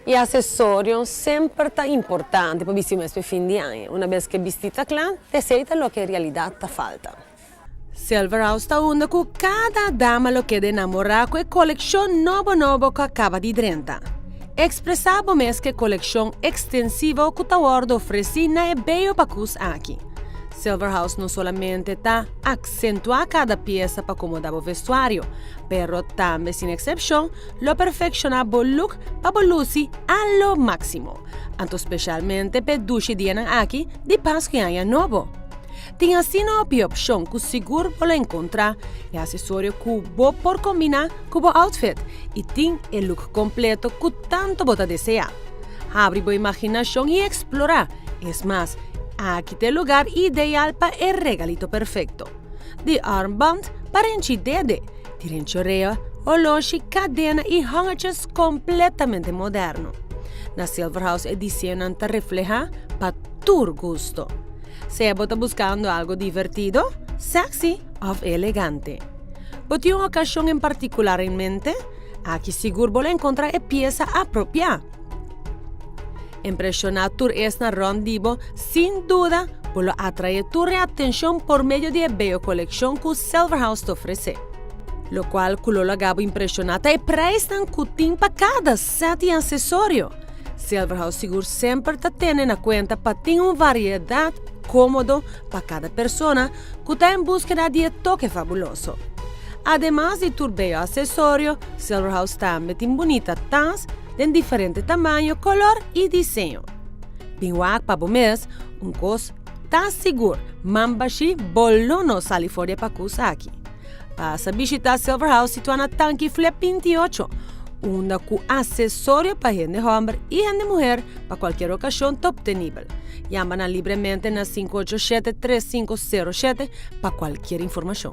E acessórios sempre está importante para vestir mesmo fim de ano. Uma vez que vestita clã, aceita o que em realidade está falta. Silver House está onda com cada dama lo que de namorar com a coleção novo que acaba de 30. Expressava mesmo que a coleção extensiva que está oferecida na Ebeo Pacus aqui. Silver House não solamente está acentuar cada peça para acomodar o vestuário, pero também, sem exceção, lo perfecciona o look para lucir a lo máximo, anto especialmente para duche dia aqui de Páscoa novo. Tem assim uma opção que seguro pode encontrar e acessório que vou por combinar com o outfit e tem o look completo que tanto você deseja. Abre a imaginação e explorar, é mais, aqui tem lugar ideal para o regalito perfeito. De armband para encher dedo, de renchoreia, oloshi, cadena e hangertjes completamente moderno. Na Silver House é diseño que refleja para tu gusto. Se você está buscando algo divertido, sexy ou elegante. ¿Você tem uma ocasião em particular em mente? Aqui seguro você encontrar a peça apropriada. Impressionar tu na rondivo, sem dúvida, por atrair tu atenção por meio de bela coleção que o Silver House te oferece. Lo qual culo lagabo impressionata e prestan que para cada set de acessório. Silver House seguro sempre te tem na conta para ter uma variedade cómodo para cada persona que está em busca de toque fabuloso. Además de tu bello accesorio, Silver House também tem bonita taz de diferente tamanho, color e desenho. Pinguac para o mês, cos tá seguro, mambashi bolo no sali fora para aqui. Passa a visitar Silver House situada na Tanque Flip 28, onde com acessório para gente homem e gente mulher para qualquer ocasião top de nível. Llama livremente na 587-3507 para qualquer informação.